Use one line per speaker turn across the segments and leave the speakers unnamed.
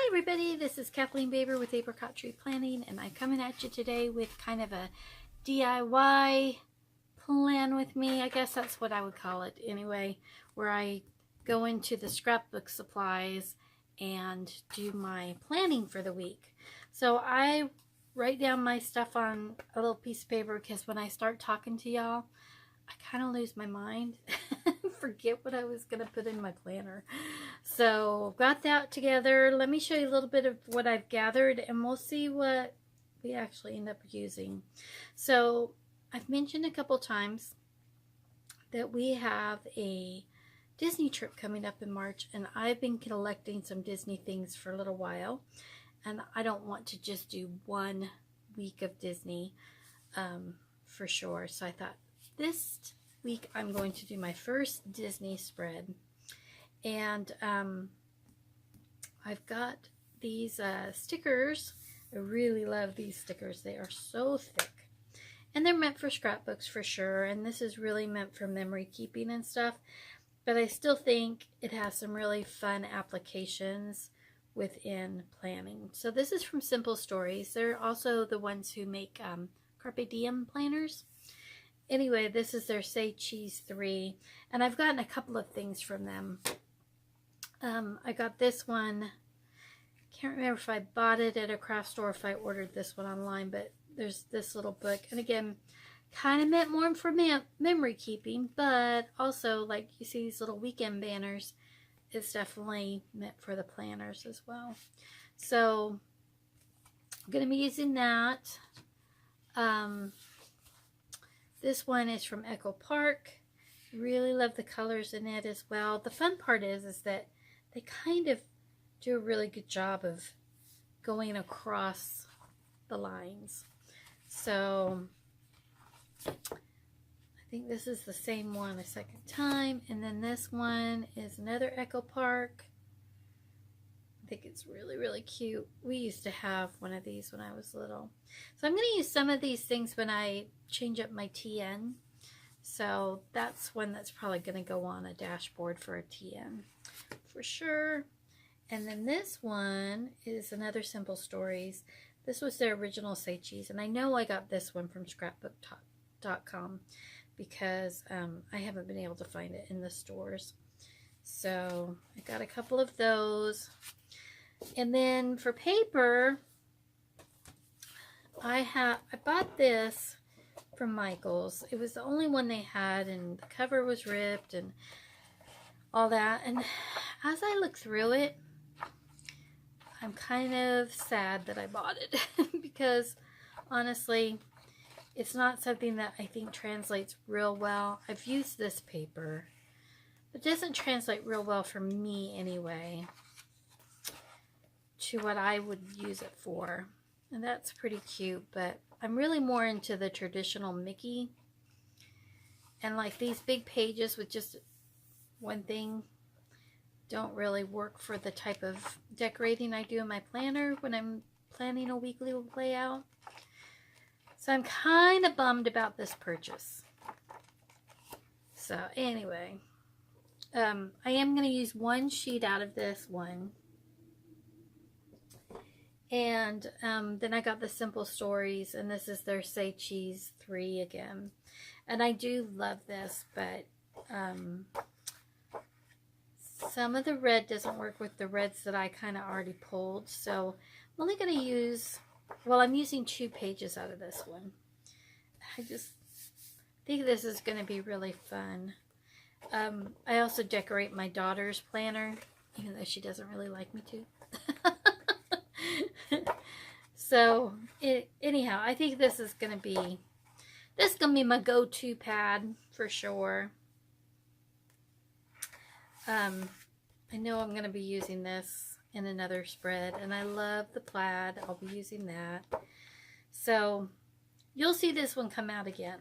Hi everybody, this is Kathleen Baber with Apricot Tree Planning, and I'm coming at you today with kind of a DIY plan with me. I guess that's what I would call it anyway, where I go into the scrapbook supplies and do my planning for the week. So I write down my stuff on a little piece of paper because when I start talking to y'all, I kind of lose my mind forget what I was going to put in my planner. So got that together. Let me show you a little bit of what I've gathered and we'll see what we actually end up using. So I've mentioned a couple times that we have a Disney trip coming up in March, and I've been collecting some Disney things for a little while, and I don't want to just do 1 week of Disney for sure. So I thought this week I'm going to do my first Disney spread, and I've got these stickers. I really love these stickers. They are so thick, and they're meant for scrapbooks for sure, and this is really meant for memory keeping and stuff, but I still think it has some really fun applications within planning. So this is from Simple Stories. They're also the ones who make Carpe Diem planners. Anyway, this is their Say Cheese 3, and I've gotten a couple of things from them. I got this one. Can't remember if I bought it at a craft store or if I ordered this one online, but there's this little book, and again, kind of meant more for memory keeping, but also, like you see these little weekend banners, it's definitely meant for the planners as well. So I'm going to be using that. This one is from Echo Park. Really love the colors in it as well. The fun part is that they kind of do a really good job of going across the lines. So I think this is the same one a second time. And then this one is another Echo Park. I think it's really, really cute. We used to have one of these when I was little. So I'm going to use some of these things when I change up my TN. So that's one that's probably going to go on a dashboard for a TN for sure. And then this one is another Simple Stories. This was their original Say Cheese, and I know I got this one from scrapbook.com because I haven't been able to find it in the stores. So I got a couple of those. And then for paper, I bought this from Michael's. It was the only one they had, and the cover was ripped and all that. And as I look through it, I'm kind of sad that I bought it because honestly, it's not something that I think translates real well. I've used this paper, but it doesn't translate real well for me anyway to what I would use it for. And that's pretty cute, but I'm really more into the traditional Mickey. And like these big pages with just one thing don't really work for the type of decorating I do in my planner when I'm planning a weekly layout. So I'm kind of bummed about this purchase. So anyway, I am going to use one sheet out of this one. And then I got the Simple Stories, and this is their Say Cheese 3 again. And I do love this, but some of the red doesn't work with the reds that I kind of already pulled. So I'm only going to use, well, I'm using 2 pages out of this one. I just think this is going to be really fun. I also decorate my daughter's planner, even though she doesn't really like me to. So anyhow, I think this is gonna be my go-to pad for sure. I know I'm gonna be using this in another spread, and I love the plaid. I'll be using that. So you'll see this one come out again.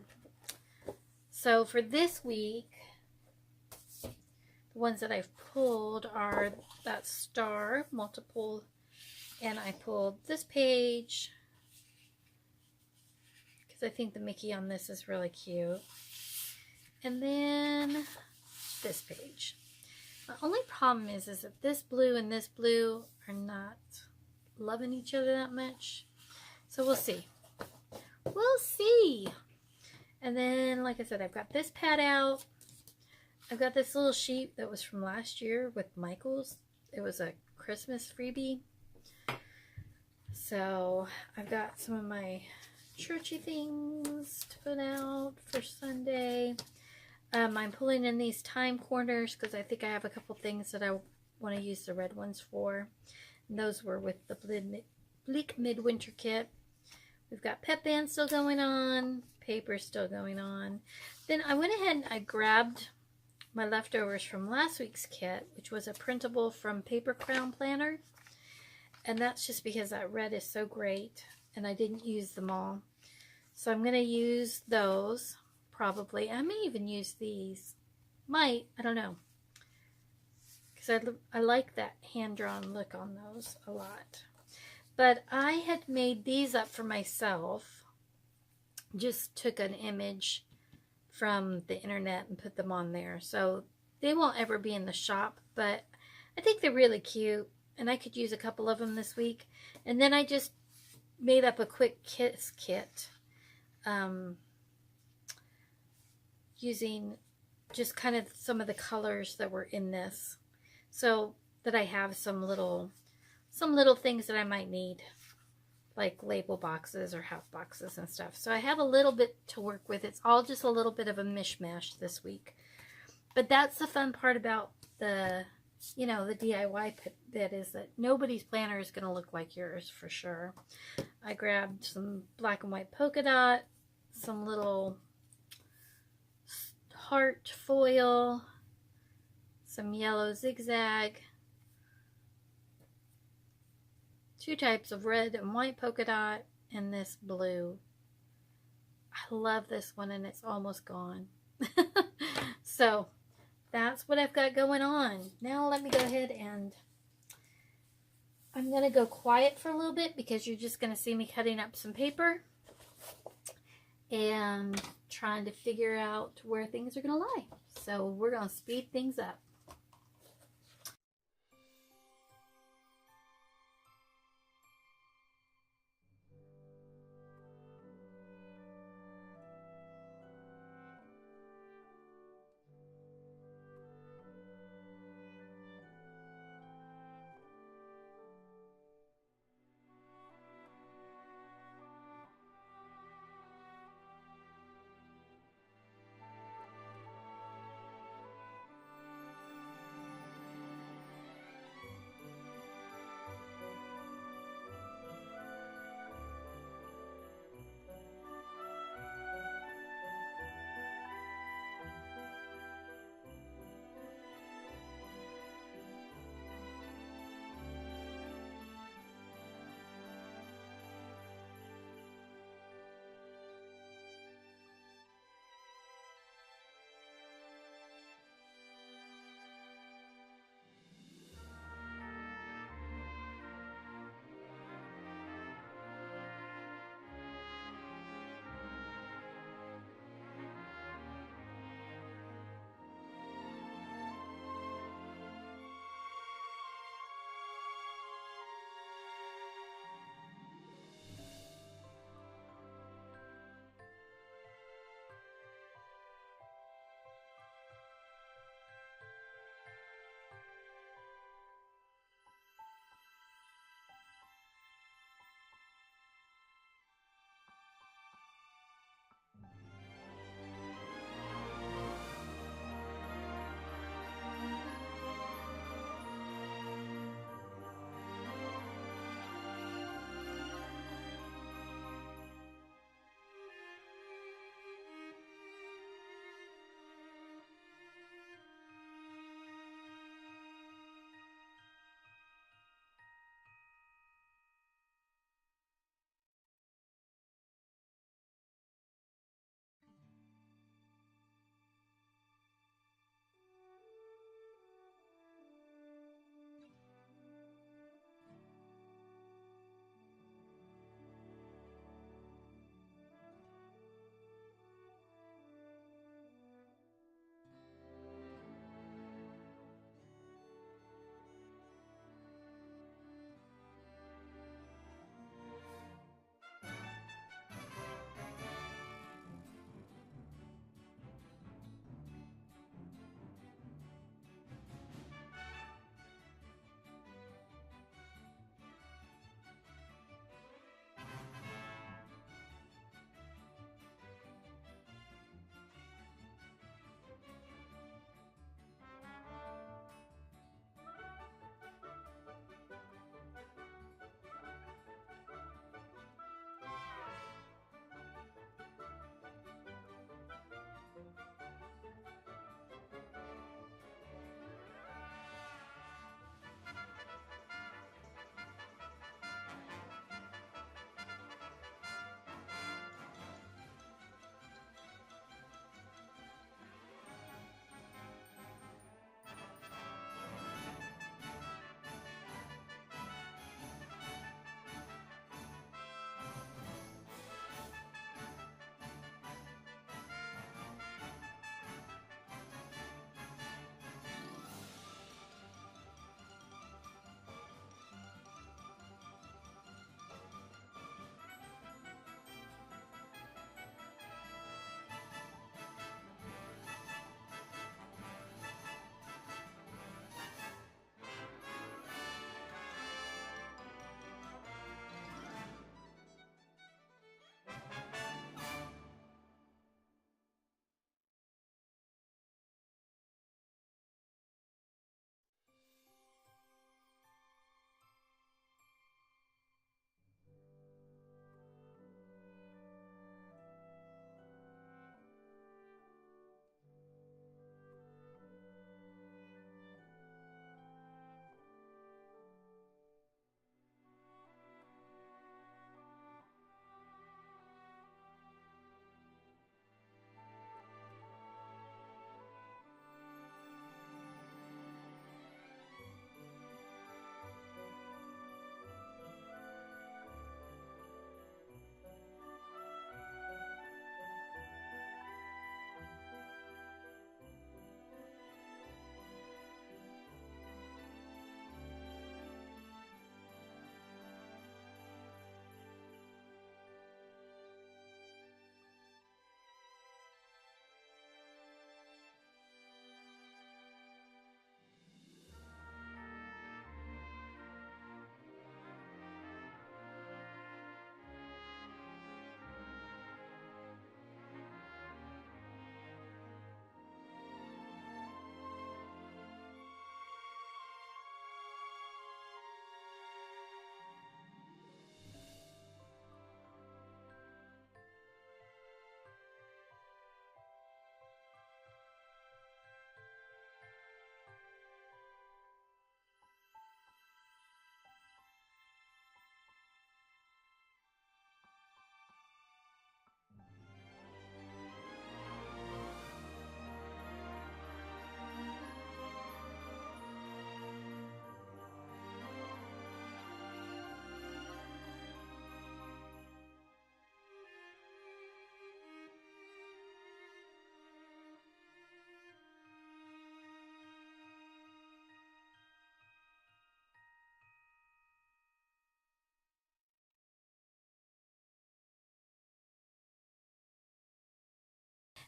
So for this week, the ones that I've pulled are that star multiple. And I pulled this page because I think the Mickey on this is really cute. And then this page. The only problem is that this blue and this blue are not loving each other that much. So we'll see. We'll see. And then, like I said, I've got this pad out. I've got this little sheet that was from last year with Michael's. It was a Christmas freebie. So I've got some of my churchy things to put out for Sunday. I'm pulling in these time corners because I think I have a couple things that I want to use the red ones for. And those were with the Bleak Midwinter kit. We've got pep bands still going on, paper still going on. Then I went ahead and I grabbed my leftovers from last week's kit, which was a printable from Paper Crown Planner. And that's just because that red is so great and I didn't use them all. So I'm going to use those. Probably. I may even use these. Might. I don't know. Because I like that hand-drawn look on those a lot. But I had made these up for myself. Just took an image from the internet and put them on there. So they won't ever be in the shop. But I think they're really cute. And I could use a couple of them this week. And then I just made up a quick kiss kit. Using just kind of some of the colors that were in this, so that I have some little things that I might need, like label boxes or half boxes and stuff. So I have a little bit to work with. It's all just a little bit of a mishmash this week, but that's the fun part about the, you know, the DIY bit, is that nobody's planner is going to look like yours for sure. I grabbed some black and white polka dot, some little heart foil, some yellow zigzag, two types of red and white polka dot, and this blue. I love this one and it's almost gone. So that's what I've got going on. Now let me go ahead and I'm going to go quiet for a little bit because you're just going to see me cutting up some paper and trying to figure out where things are going to lie. So we're going to speed things up.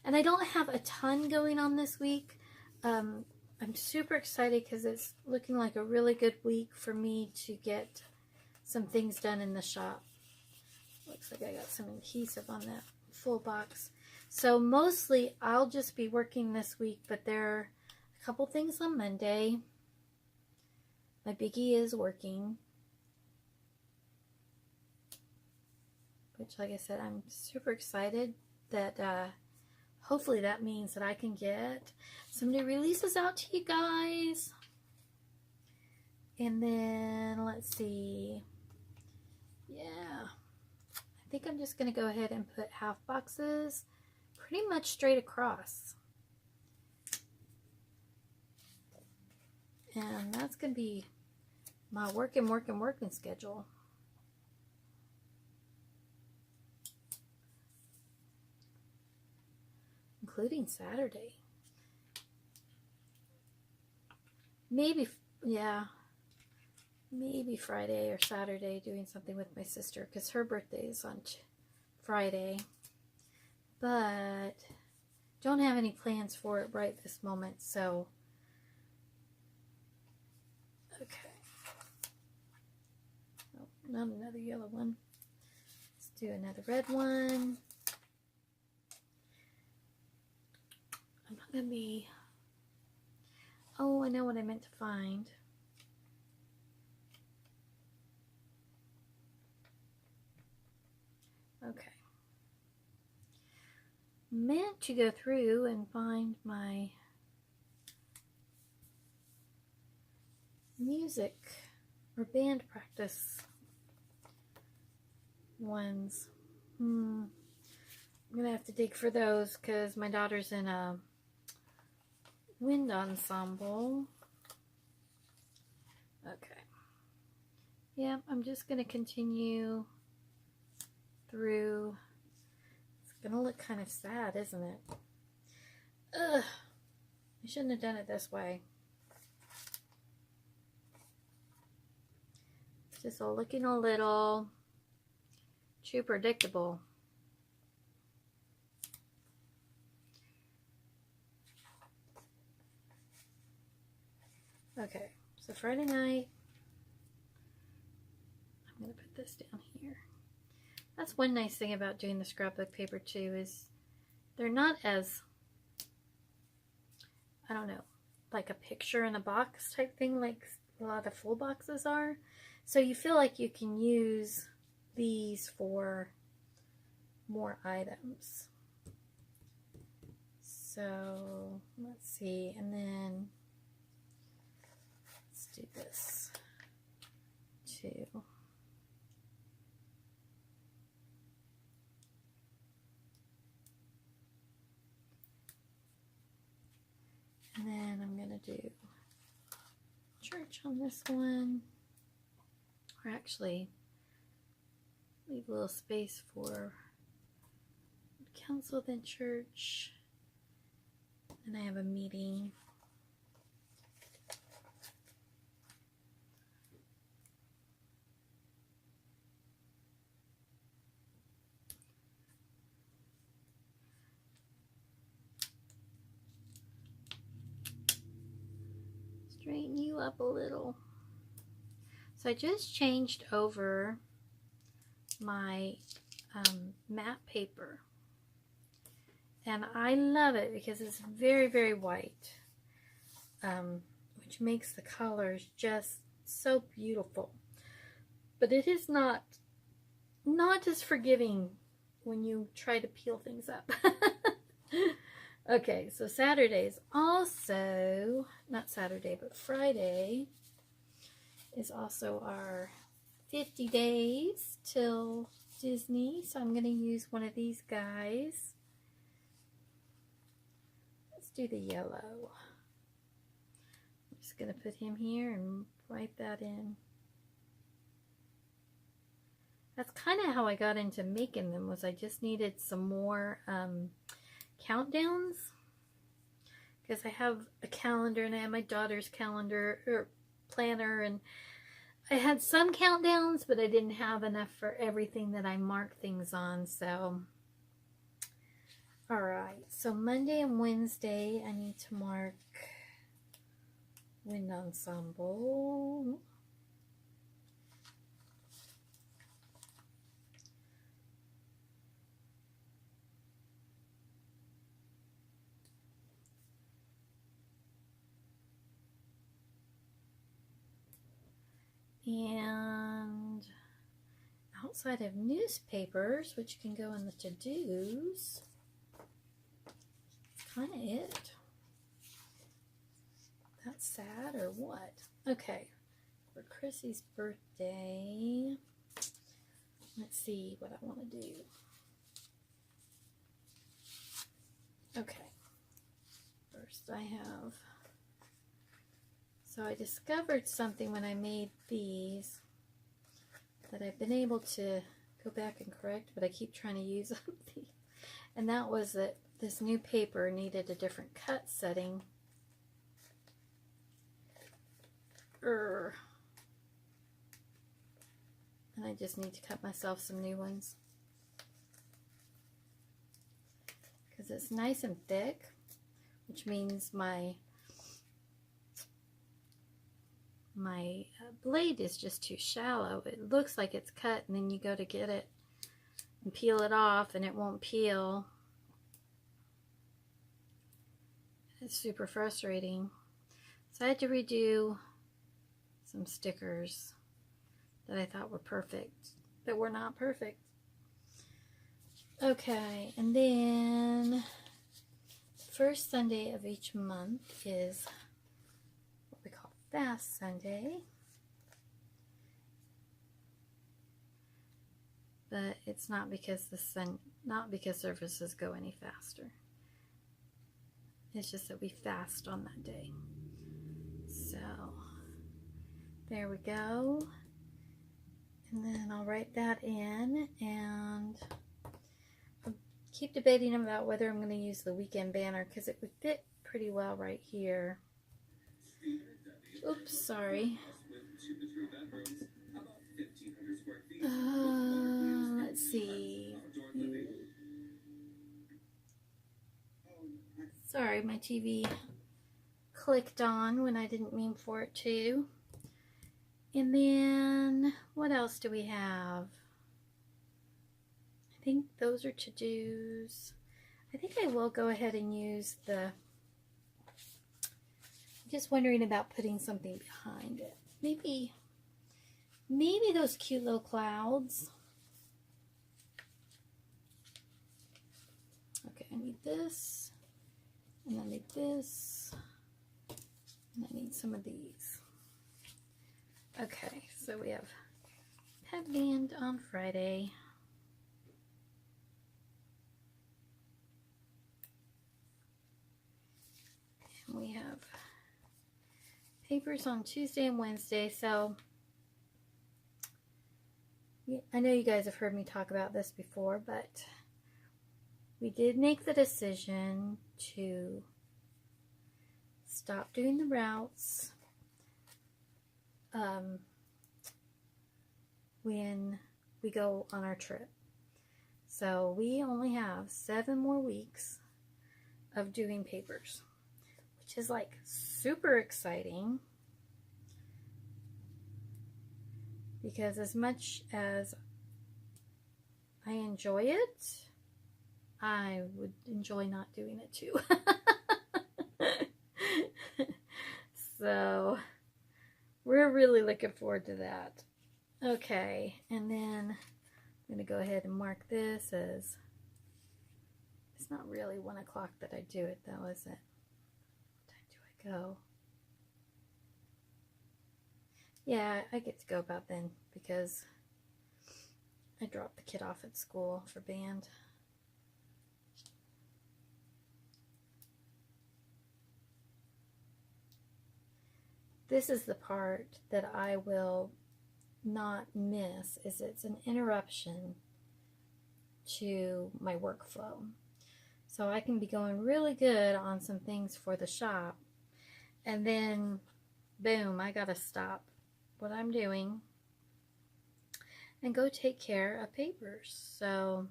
And I don't have a ton going on this week. I'm super excited because it's looking like a really good week for me to get some things done in the shop. Looks like I got some adhesive on that full box. So mostly I'll just be working this week, but there are a couple things on Monday. My biggie is working, which, like I said, I'm super excited that hopefully that means that I can get some new releases out to you guys. And then, let's see. Yeah. I think I'm just going to go ahead and put half boxes pretty much straight across. And that's going to be my working schedule. Including Saturday. Maybe, yeah, maybe Friday or Saturday doing something with my sister because her birthday is on Friday. But don't have any plans for it right this moment, so okay. Oh, not another yellow one. Let's do another red one. I'm not gonna be. Oh, I know what I meant to find. Okay. Meant to go through and find my music or band practice ones. I'm gonna have to dig for those because my daughter's in a wind ensemble. Okay. Yeah, I'm just gonna continue through. It's gonna look kind of sad, isn't it? Ugh. I shouldn't have done it this way. It's just all looking a little too predictable. Okay, so Friday night, I'm going to put this down here. That's one nice thing about doing the scrapbook paper too, is they're not as, I don't know, like a picture in a box type thing like a lot of full boxes are. So you feel like you can use these for more items. So let's see, and then let's do this too. And then I'm going to do church on this one. Or actually, leave a little space for council, then church. And I have a meeting. Straighten you up a little. So I just changed over my matte paper. And I love it because it's very, very white. Which makes the colors just so beautiful. But it is not as forgiving when you try to peel things up. Okay, so Saturday's also, not Saturday, but Friday is also our 50 days till Disney. So I'm going to use one of these guys. Let's do the yellow. I'm just going to put him here and write that in. That's kind of how I got into making them, was I just needed some more countdowns, because I have a calendar and I have my daughter's calendar or planner, and I had some countdowns, but I didn't have enough for everything that I mark things on. So Alright, so Monday and Wednesday I need to mark wind ensemble. And outside of newspapers, which can go in the to-dos, that's kind of it. That's sad or what? Okay, for Chrissy's birthday, let's see what I want to do. Okay, first I have, so I discovered something when I made these that I've been able to go back and correct, but I keep trying to use them. And that was that this new paper needed a different cut setting. And I just need to cut myself some new ones. Because it's nice and thick, which means my blade is just too shallow. It looks like it's cut, and then you go to get it and peel it off and it won't peel. It's super frustrating. So I had to redo some stickers that I thought were perfect, that were not perfect. Okay, and then the first Sunday of each month is what we call Fast Sunday. But it's not because services go any faster. It's just that we fast on that day. So there we go. And then I'll write that in, and I keep debating about whether I'm going to use the weekend banner because it would fit pretty well right here. Oops, sorry. Let's see. Sorry, my TV clicked on when I didn't mean for it to. And then, what else do we have? I think those are to-dos. I think I will go ahead and use the... I'm just wondering about putting something behind it. Maybe those cute little clouds. Okay, I need this. And I need this. And I need some of these. Okay, so we have pet band on Friday. And we have papers on Tuesday and Wednesday. So I know you guys have heard me talk about this before, but we did make the decision to stop doing the routes when we go on our trip. So we only have 7 more weeks of doing papers, which is like super exciting, because as much as I enjoy it, I would enjoy not doing it too. So we're really looking forward to that. Okay, and then I'm going to go ahead and mark this as, it's not really 1 o'clock that I do it though, is it? What time do I go? Yeah, I get to go about then because I dropped the kid off at school for band. This is the part that I will not miss, is it's an interruption to my workflow. So I can be going really good on some things for the shop, and then boom, I gotta stop what I'm doing and go take care of papers. So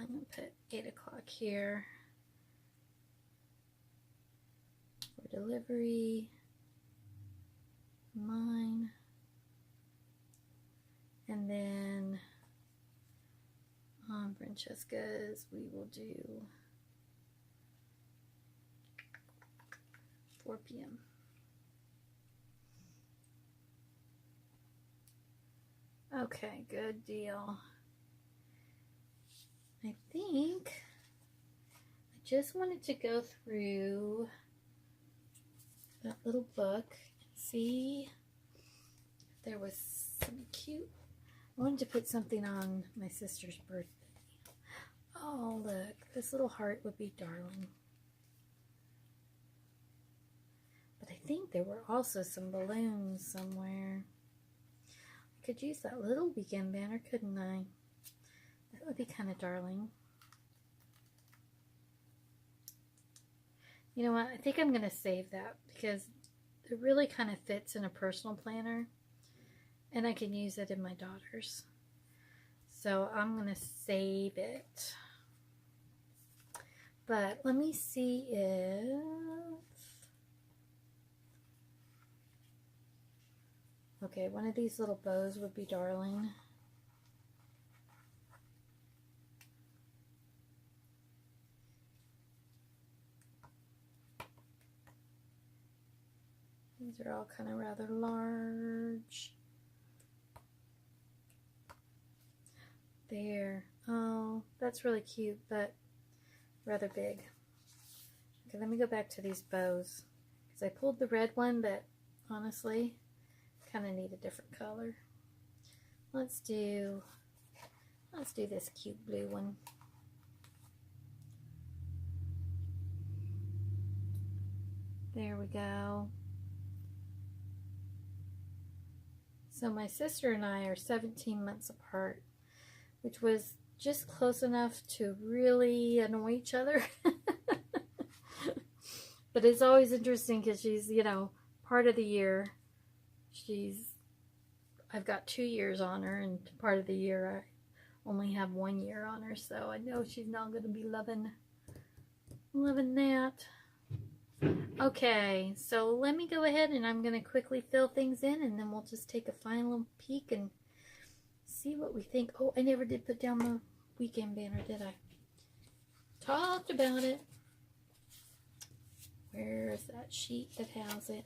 I'm going to put 8 o'clock here for delivery. Mine. And then on Francesca's, we will do 4 p.m. Okay, good deal. I think I just wanted to go through that little book and see if there was some cute. I wanted to put something on my sister's birthday. Oh, look, this little heart would be darling. But I think there were also some balloons somewhere. I could use that little weekend banner, couldn't I? That would be kind of darling. You know what? I think I'm going to save that because it really kind of fits in a personal planner. And I can use it in my daughter's. So I'm going to save it. But let me see if... Okay, one of these little bows would be darling. These are all kind of rather large. There. Oh, that's really cute, but rather big. Okay, let me go back to these bows. Because I pulled the red one, but honestly, kind of need a different color. Let's do this cute blue one. There we go. So my sister and I are 17 months apart, which was just close enough to really annoy each other. But it's always interesting because she's, you know, part of the year, I've got 2 years on her, and part of the year I only have 1 year on her, so I know she's not going to be loving that. Okay, so let me go ahead and I'm going to quickly fill things in, and then we'll just take a final peek and see what we think. Oh, I never did put down the weekend banner, did I? Talked about it. Where's that sheet that has it?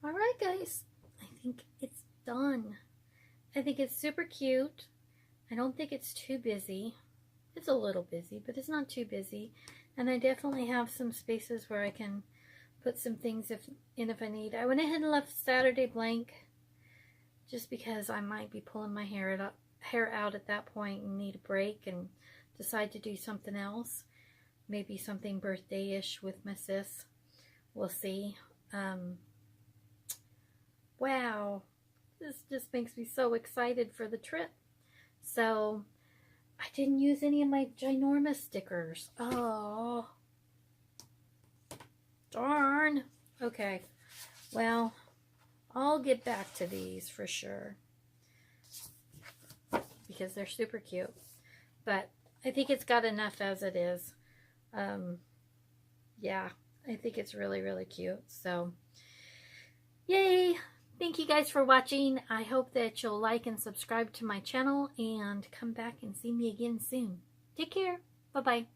Alright guys, I think it's done. I think it's super cute. I don't think it's too busy. It's a little busy, but it's not too busy. And I definitely have some spaces where I can put some things if I need. I went ahead and left Saturday blank just because I might be pulling my hair out at that point and need a break and decide to do something else. Maybe something birthday-ish with my sis. We'll see. Wow, this just makes me so excited for the trip. So I didn't use any of my ginormous stickers. Oh, darn. Okay, well, I'll get back to these for sure because they're super cute. But I think it's got enough as it is. Yeah, I think it's really, really cute. So, yay! Thank you guys for watching. I hope that you'll like and subscribe to my channel and come back and see me again soon. Take care. Bye-bye.